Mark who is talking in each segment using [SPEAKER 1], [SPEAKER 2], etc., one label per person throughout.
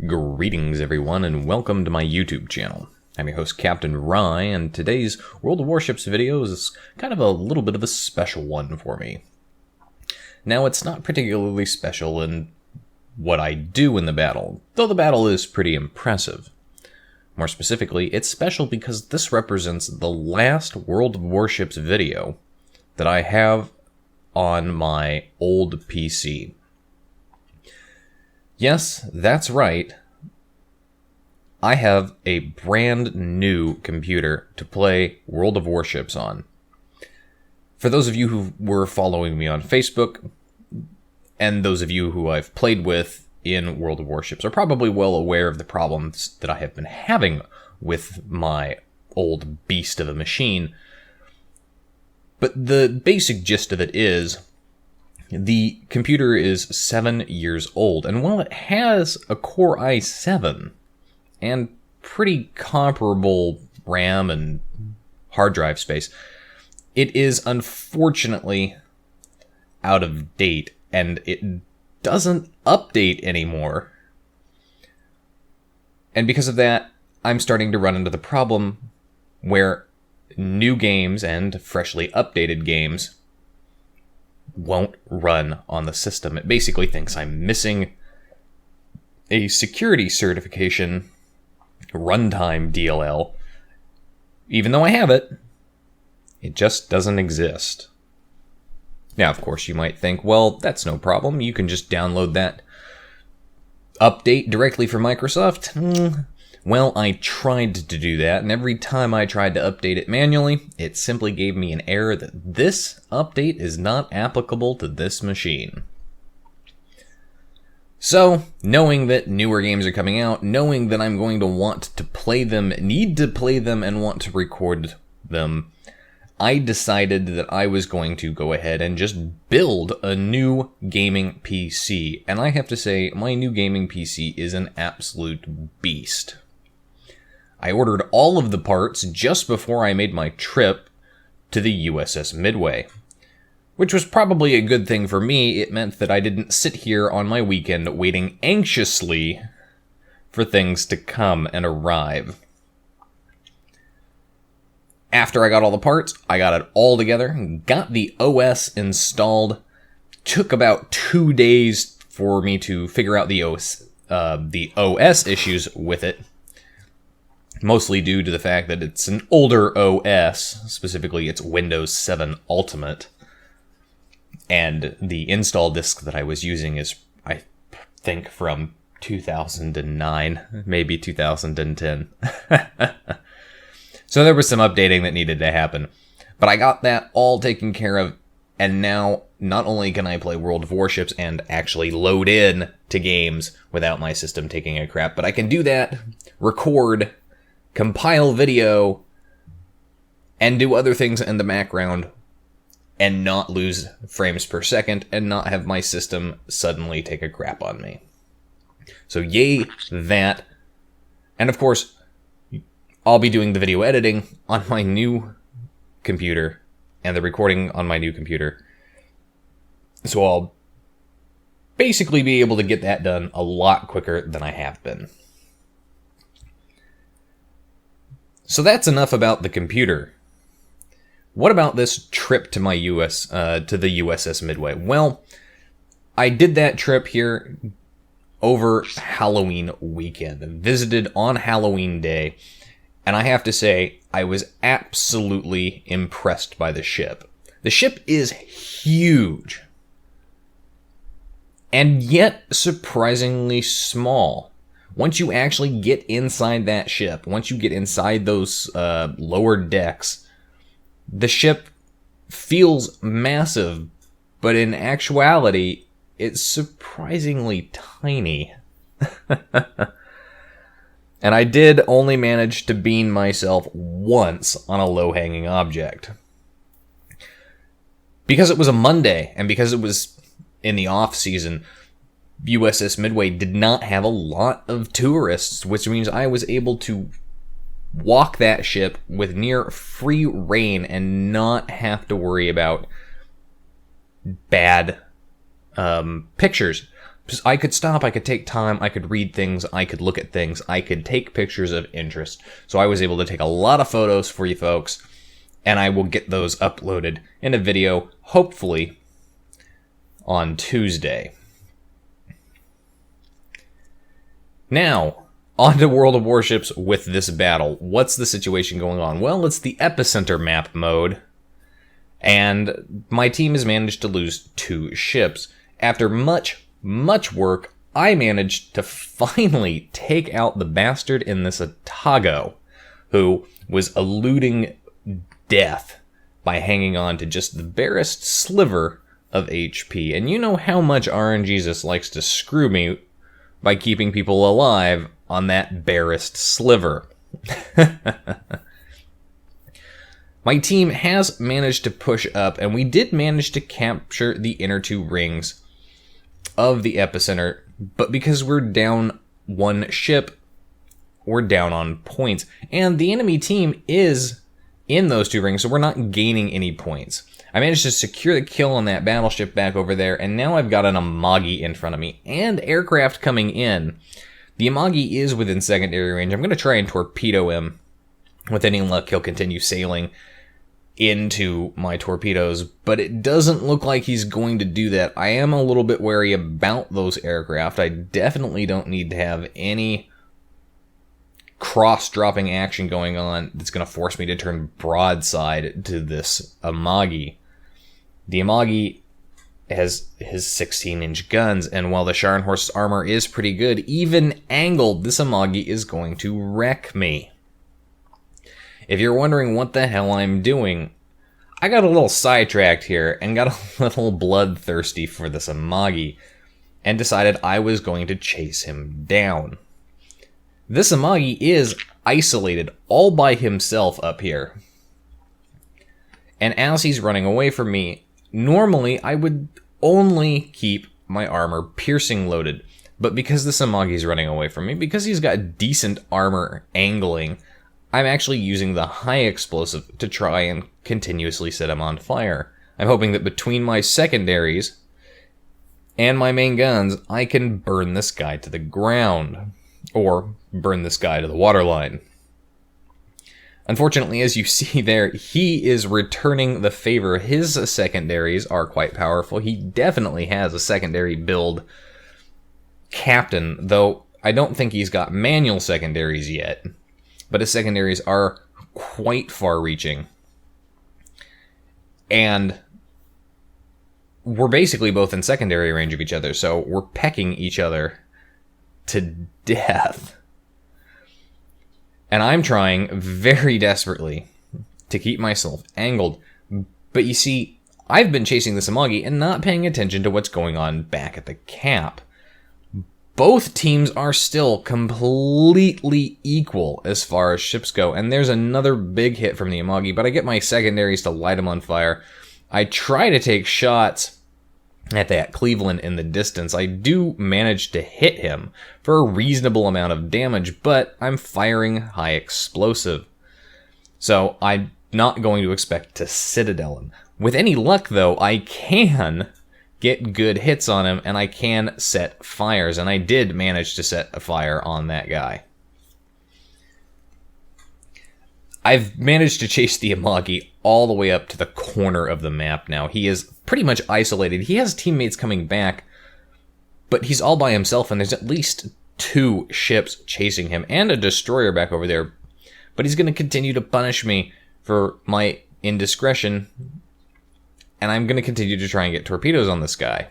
[SPEAKER 1] Greetings everyone and welcome to my YouTube channel. I'm your host Captain Rye, and today's World of Warships video is kind of a little bit of a special one for me. Now, it's not particularly special in what I do in the battle, though the battle is pretty impressive. More specifically, it's special because this represents the last World of Warships video that I have on my old PC. Yes, that's right. I have a brand new computer to play World of Warships on. For those of you who were following me on Facebook, and those of you who I've played with in World of Warships are probably well aware of the problems that I have been having with my old beast of a machine. But the basic gist of it is, the computer is 7 years old, and while it has a Core i7 and pretty comparable RAM and hard drive space, it is unfortunately out of date, and it doesn't update anymore. And because of that, I'm starting to run into the problem where new games and freshly updated games won't run on the system. It basically thinks I'm missing a security certification runtime DLL. Even though I have it, it just doesn't exist. Now, of course, you might think, well, that's no problem. You can just download that update directly from Microsoft. Well, I tried to do that, and every time I tried to update it manually, it simply gave me an error that this update is not applicable to this machine. So, knowing that newer games are coming out, knowing that I'm going to want to play them, need to play them, and want to record them, I decided that I was going to go ahead and just build a new gaming PC. And I have to say, my new gaming PC is an absolute beast. I ordered all of the parts just before I made my trip to the USS Midway, which was probably a good thing for me. It meant that I didn't sit here on my weekend waiting anxiously for things to come and arrive. After I got all the parts, I got it all together, got the OS installed. Took about 2 days for me to figure out the OS issues with it. Mostly due to the fact that it's an older OS, specifically it's Windows 7 Ultimate. And the install disk that I was using is, I think, from 2009, maybe 2010. So there was some updating that needed to happen. But I got that all taken care of, and now not only can I play World of Warships and actually load in to games without my system taking a crap, but I can do that, record, compile video, and do other things in the background, and not lose frames per second, and not have my system suddenly take a crap on me. So yay, that. And of course, I'll be doing the video editing on my new computer, and the recording on my new computer. So I'll basically be able to get that done a lot quicker than I have been. So that's enough about the computer. What about this trip to my to the USS Midway? Well, I did that trip here over Halloween weekend, visited on Halloween Day, and I have to say, I was absolutely impressed by the ship. The ship is huge, and yet surprisingly small. Once you actually get inside that ship, once you get inside those lower decks, the ship feels massive, but in actuality, it's surprisingly tiny. And I did only manage to beam myself once on a low-hanging object. Because it was a Monday, and because it was in the off-season, USS Midway did not have a lot of tourists, which means I was able to walk that ship with near free reign and not have to worry about bad pictures. I could stop, I could take time, I could read things, I could look at things, I could take pictures of interest. So I was able to take a lot of photos for you folks, and I will get those uploaded in a video, hopefully on Tuesday. Now, on to World of Warships with this battle. What's the situation going on? Well, it's the epicenter map mode, and my team has managed to lose 2 ships. After much work, I managed to finally take out the bastard in this Atago, who was eluding death by hanging on to just the barest sliver of HP. And you know how much RNGesus likes to screw me by keeping people alive on that barest sliver. My team has managed to push up, and we did manage to capture the inner 2 rings of the epicenter, but because we're down 1 ship, we're down on points. And the enemy team is in those 2 rings, so we're not gaining any points. I managed to secure the kill on that battleship back over there, and now I've got an Amagi in front of me, and aircraft coming in. The Amagi is within secondary range. I'm going to try and torpedo him. With any luck, he'll continue sailing into my torpedoes, but it doesn't look like he's going to do that. I am a little bit wary about those aircraft. I definitely don't need to have any cross-dropping action going on that's going to force me to turn broadside to this Amagi. The Amagi has his 16-inch guns, and while the Scharnhorst's armor is pretty good, even angled, this Amagi is going to wreck me. If you're wondering what the hell I'm doing, I got a little sidetracked here and got a little bloodthirsty for this Amagi and decided I was going to chase him down. This Amagi is isolated all by himself up here. And as he's running away from me, normally I would only keep my armor piercing loaded. But because this Amagi's running away from me, because he's got decent armor angling, I'm actually using the high explosive to try and continuously set him on fire. I'm hoping that between my secondaries and my main guns, I can burn this guy to the ground. Or burn this guy to the waterline. Unfortunately, as you see there, he is returning the favor. His secondaries are quite powerful. He definitely has a secondary build captain, though I don't think he's got manual secondaries yet. But his secondaries are quite far-reaching. And we're basically both in secondary range of each other, so we're pecking each other to death. And I'm trying very desperately to keep myself angled. But you see, I've been chasing this Amagi and not paying attention to what's going on back at the cap. Both teams are still completely equal as far as ships go, and there's another big hit from the Amagi, but I get my secondaries to light him on fire. I try to take shots at that Cleveland in the distance. I do manage to hit him for a reasonable amount of damage, but I'm firing high explosive. So I'm not going to expect to citadel him. With any luck, though, I can get good hits on him, and I can set fires, and I did manage to set a fire on that guy. I've managed to chase the Amagi all the way up to the corner of the map now. He is pretty much isolated. He has teammates coming back, but he's all by himself, and there's at least 2 ships chasing him, and a destroyer back over there. But he's going to continue to punish me for my indiscretion, and I'm going to continue to try and get torpedoes on this guy.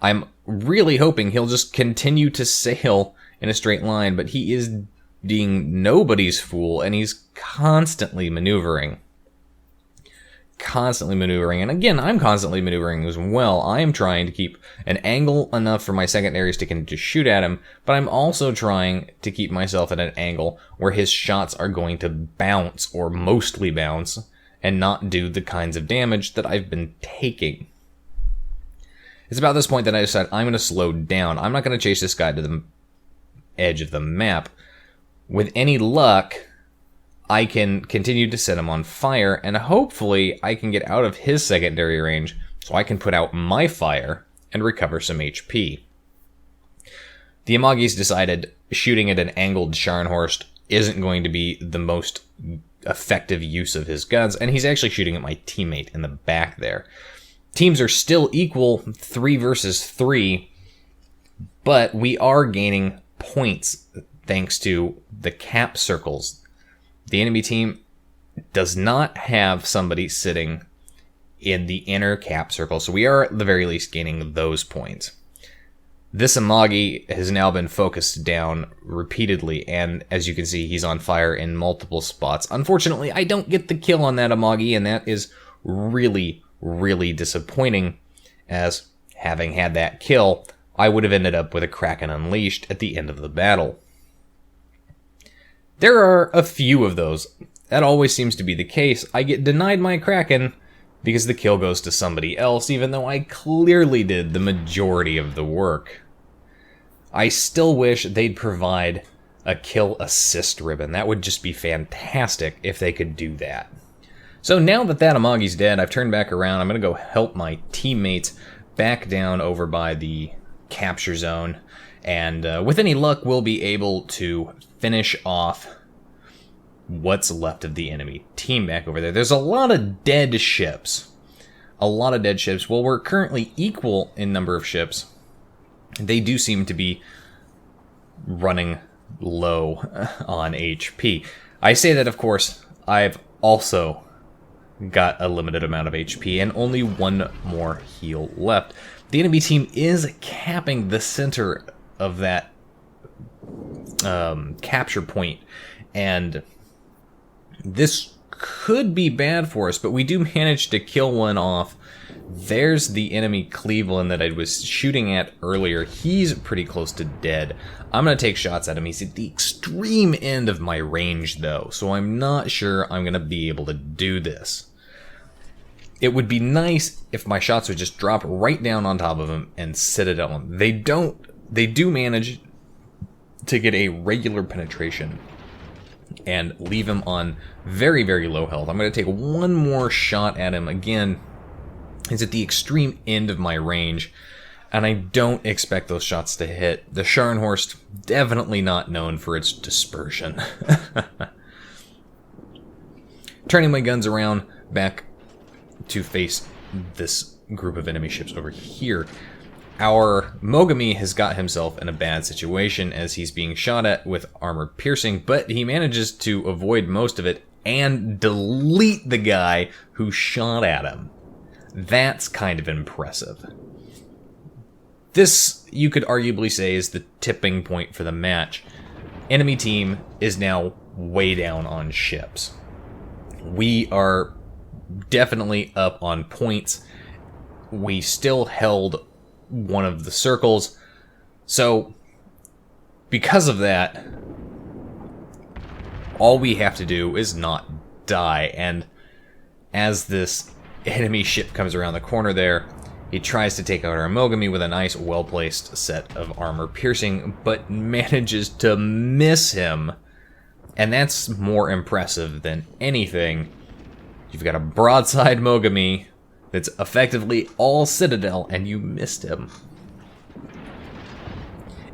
[SPEAKER 1] I'm really hoping he'll just continue to sail in a straight line, but he is being nobody's fool, and he's constantly maneuvering. And again, I'm constantly maneuvering as well. I am trying to keep an angle enough for my secondaries to continue to shoot at him, but I'm also trying to keep myself at an angle where his shots are going to bounce, or mostly bounce, and not do the kinds of damage that I've been taking. It's about this point that I decide I'm going to slow down. I'm not going to chase this guy to the edge of the map. With any luck, I can continue to set him on fire, and hopefully I can get out of his secondary range so I can put out my fire and recover some HP. The Amagis decided shooting at an angled Scharnhorst isn't going to be the most effective use of his guns, and he's actually shooting at my teammate in the back there. Teams are still equal, 3 versus 3, but we are gaining points thanks to the cap circles. The enemy team does not have somebody sitting in the inner cap circle, so we are at the very least gaining those points. This Amagi has now been focused down repeatedly, and as you can see, he's on fire in multiple spots. Unfortunately, I don't get the kill on that Amagi, and that is really, really disappointing, as having had that kill, I would have ended up with a Kraken Unleashed at the end of the battle. There are a few of those. That always seems to be the case. I get denied my Kraken because the kill goes to somebody else, even though I clearly did the majority of the work. I still wish they'd provide a kill assist ribbon. That would just be fantastic if they could do that. So now that that Amagi's dead, I've turned back around. I'm going to go help my teammates back down over by the capture zone. And with any luck, we'll be able to finish off what's left of the enemy team back over there. There's a lot of dead ships. Well, we're currently equal in number of ships. They do seem to be running low on HP. I say that, of course, I've also got a limited amount of HP and only one more heal left. The enemy team is capping the center of that capture point, and this could be bad for us, but we do manage to kill one off. There's the enemy Cleveland that I was shooting at earlier. He's pretty close to dead. I'm going to take shots at him. He's at the extreme end of my range, though, so I'm not sure I'm going to be able to do this. It would be nice if my shots would just drop right down on top of him and sit it on. They don't. They do manage to get a regular penetration and leave him on very, very low health. I'm going to take one more shot at him. Again, he's at the extreme end of my range, and I don't expect those shots to hit. The Scharnhorst, definitely not known for its dispersion. Turning my guns around back to face this group of enemy ships over here. Our Mogami has got himself in a bad situation as he's being shot at with armor piercing, but he manages to avoid most of it and delete the guy who shot at him. That's kind of impressive. This, you could arguably say, is the tipping point for the match. Enemy team is now way down on ships. We are definitely up on points. We still held one of the circles, so because of that, all we have to do is not die. And as this enemy ship comes around the corner there, he tries to take out our Mogami with a nice, well-placed set of armor piercing, but manages to miss him, and that's more impressive than anything. You've got a broadside Mogami that's effectively all Citadel, and you missed him.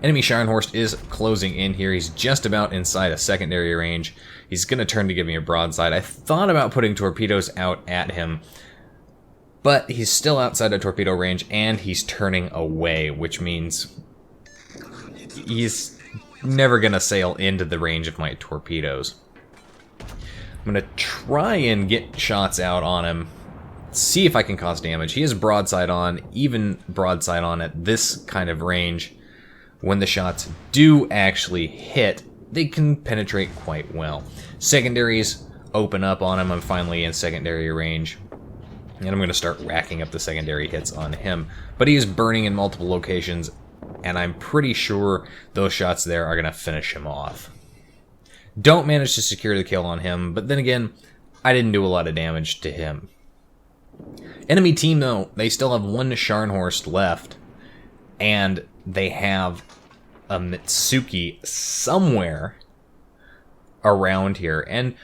[SPEAKER 1] Enemy Scharnhorst is closing in here. He's just about inside a secondary range. He's going to turn to give me a broadside. I thought about putting torpedoes out at him, but he's still outside of torpedo range, and he's turning away, which means he's never going to sail into the range of my torpedoes. I'm going to try and get shots out on him, see if I can cause damage. He is broadside on, even broadside on at this kind of range. When the shots do actually hit, they can penetrate quite well. Secondaries open up on him. I'm finally in secondary range, and I'm going to start racking up the secondary hits on him. But he is burning in multiple locations, and I'm pretty sure those shots there are going to finish him off. Don't manage to secure the kill on him, but then again, I didn't do a lot of damage to him. Enemy team, though, they still have one Scharnhorst left, and they have a Mitsuki somewhere around here. And,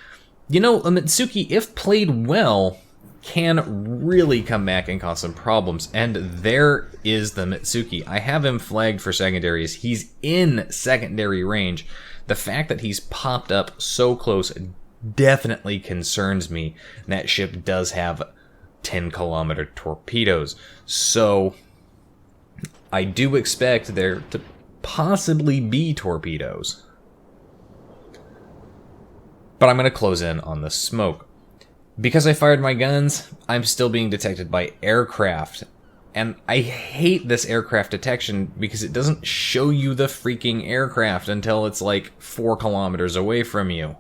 [SPEAKER 1] you know, a Mitsuki, if played well, can really come back and cause some problems. And there is the Mitsuki. I have him flagged for secondaries. He's in secondary range. The fact that he's popped up so close definitely concerns me. That ship does have 10-kilometer torpedoes. So I do expect there to possibly be torpedoes. But I'm going to close in on the smoke. Because I fired my guns, I'm still being detected by aircraft. And I hate this aircraft detection because it doesn't show you the freaking aircraft until it's like 4 kilometers away from you.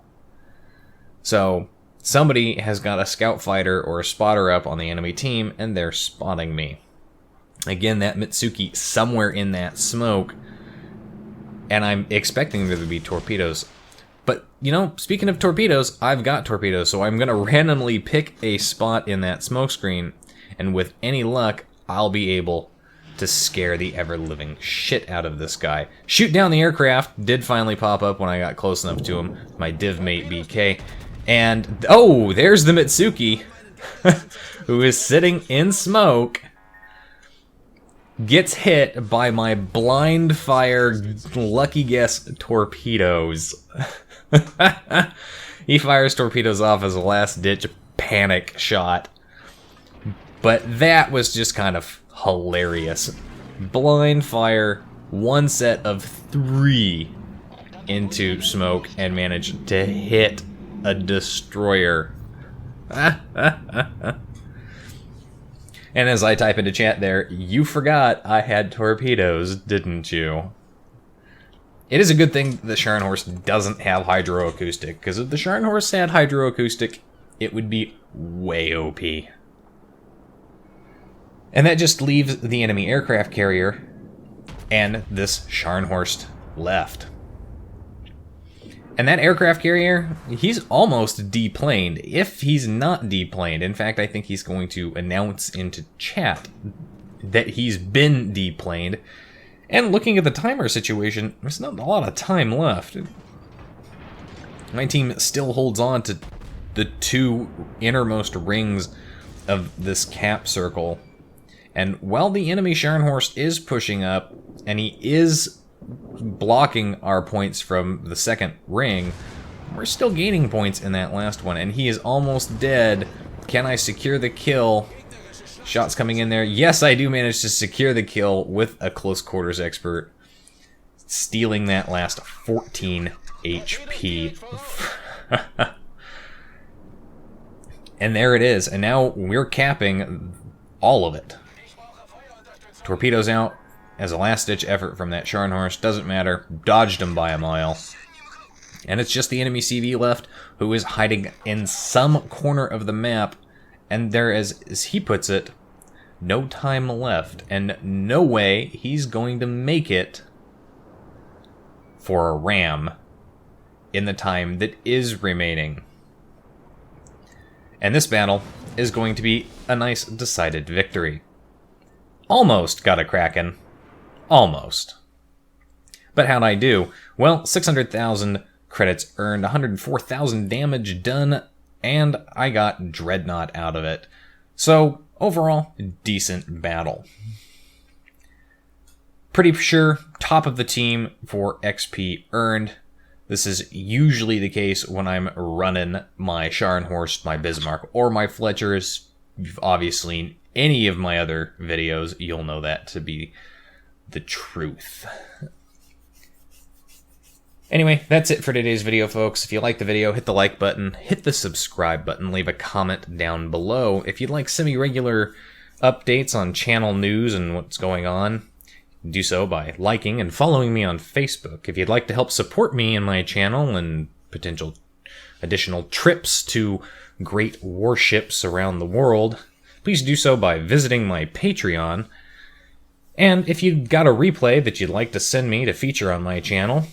[SPEAKER 1] So somebody has got a scout fighter or a spotter up on the enemy team, and they're spotting me. Again, that Mitsuki somewhere in that smoke, and I'm expecting there to be torpedoes. But, you know, speaking of torpedoes, I've got torpedoes, so I'm going to randomly pick a spot in that smoke screen, and with any luck, I'll be able to scare the ever-living shit out of this guy. Shoot down the aircraft did finally pop up when I got close enough to him, my div mate BK. And, oh, there's the Mitsuki, who is sitting in smoke, gets hit by my blind fire, lucky guess, torpedoes. He fires torpedoes off as a last-ditch panic shot. But that was just kind of hilarious. Blind fire, one set of 3 into smoke, and managed to hit a destroyer. And as I type into chat there, you forgot I had torpedoes, didn't you? It is a good thing the Scharnhorst doesn't have hydroacoustic, because if the Scharnhorst had hydroacoustic, it would be way OP. And that just leaves the enemy aircraft carrier and this Scharnhorst left. And that aircraft carrier, he's almost deplaned, if he's not deplaned. In fact, I think he's going to announce into chat that he's been deplaned. And looking at the timer situation, there's not a lot of time left. My team still holds on to the 2 innermost rings of this cap circle. And while the enemy Scharnhorst is pushing up, and he is blocking our points from the second ring, we're still gaining points in that last one, and he is almost dead. Can I secure the kill? Shots coming in there. Yes, I do manage to secure the kill with a close quarters expert, stealing that last 14 HP. And there it is, and now we're capping all of it. Torpedoes out as a last-ditch effort from that Scharnhorst. Doesn't matter. Dodged him by a mile. And it's just the enemy CV left, who is hiding in some corner of the map. And there is, as he puts it, no time left. And no way he's going to make it for a ram in the time that is remaining. And this battle is going to be a nice, decided victory. Almost got a Kraken. Almost. But how'd I do? Well, 600,000 credits earned, 104,000 damage done, and I got Dreadnought out of it. So, overall, decent battle. Pretty sure top of the team for XP earned. This is usually the case when I'm running my Scharnhorst, my Bismarck, or my Fletchers. You've obviously seen any of my other videos, you'll know that to be the truth. Anyway, that's it for today's video, folks. If you liked the video, hit the like button, hit the subscribe button, leave a comment down below. If you'd like semi-regular updates on channel news and what's going on, do so by liking and following me on Facebook. If you'd like to help support me and my channel and potential additional trips to great warships around the world, please do so by visiting my Patreon. And if you've got a replay that you'd like to send me to feature on my channel,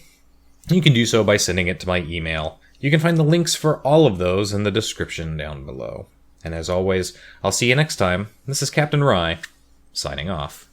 [SPEAKER 1] you can do so by sending it to my email. You can find the links for all of those in the description down below. And as always, I'll see you next time. This is Captain Rye, signing off.